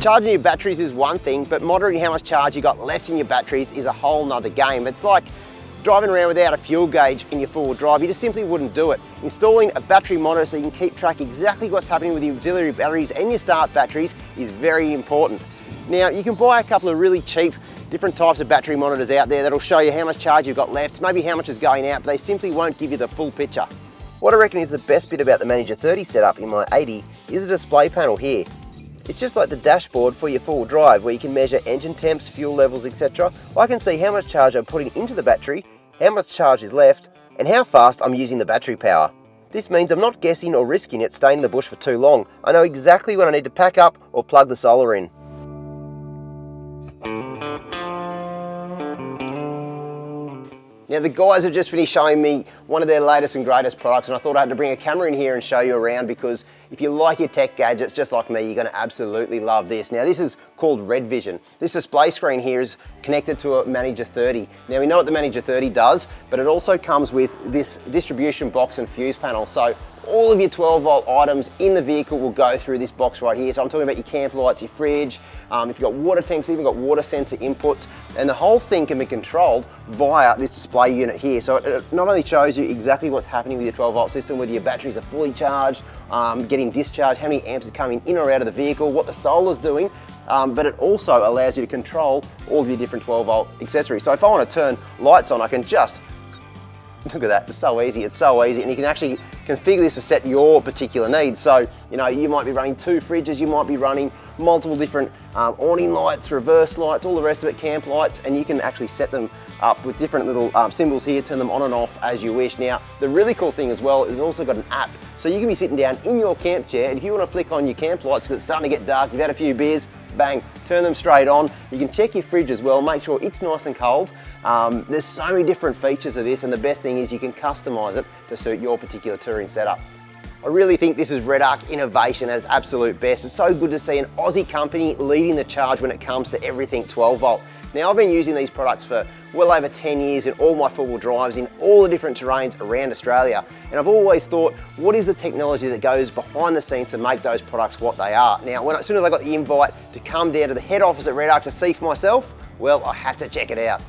Charging your batteries is one thing, but monitoring how much charge you got left in your batteries is a whole nother game. It's like driving around without a fuel gauge in your four-wheel drive. You just simply wouldn't do it. Installing a battery monitor so you can keep track exactly what's happening with your auxiliary batteries and your start batteries is very important. Now, you can buy a couple of really cheap different types of battery monitors out there that'll show you how much charge you've got left, maybe how much is going out, but they simply won't give you the full picture. What I reckon is the best bit about the Manager 30 setup in my 80 is the display panel here. It's just like the dashboard for your four-wheel drive where you can measure engine temps, fuel levels, etc. I can see how much charge I'm putting into the battery, how much charge is left, and how fast I'm using the battery power. This means I'm not guessing or risking it staying in the bush for too long. I know exactly when I need to pack up or plug the solar in. Now the guys have just finished showing me one of their latest and greatest products, and I thought I had to bring a camera in here and show you around, because if you like your tech gadgets just like me, you're going to absolutely love this. Now this is called Red Vision. This display screen here is connected to a Manager 30. Now we know what the Manager 30 does, but it also comes with this distribution box and fuse panel. So all of your 12-volt items in the vehicle will go through this box right here. So I'm talking about your camp lights, your fridge, if you've got water tanks, even got water sensor inputs, and the whole thing can be controlled via this display unit here. So it not only shows you exactly what's happening with your 12-volt system, whether your batteries are fully charged, getting discharged, how many amps are coming in or out of the vehicle, what the solar's doing, but it also allows you to control all of your different 12-volt accessories. So if I want to turn lights on, I can just, look at that, it's so easy, and you can actually configure this to set your particular needs. So, you know, you might be running 2 fridges, you might be running multiple different awning lights, reverse lights, all the rest of it, camp lights, and you can actually set them up with different little symbols here, turn them on and off as you wish. Now, the really cool thing as well is it's also got an app. So you can be sitting down in your camp chair, and if you want to flick on your camp lights because it's starting to get dark, you've had a few beers, bang, turn them straight on. You can check your fridge as well, make sure it's nice and cold. There's so many different features of this, and the best thing is you can customize it to suit your particular touring setup. I really think this is Red Arc innovation at its absolute best. It's so good to see an Aussie company leading the charge when it comes to everything 12 volt. Now, I've been using these products for well over 10 years in all my four-wheel drives in all the different terrains around Australia. And I've always thought, what is the technology that goes behind the scenes to make those products what they are? Now, as soon as I got the invite to come down to the head office at Red Arc to see for myself, well, I had to check it out.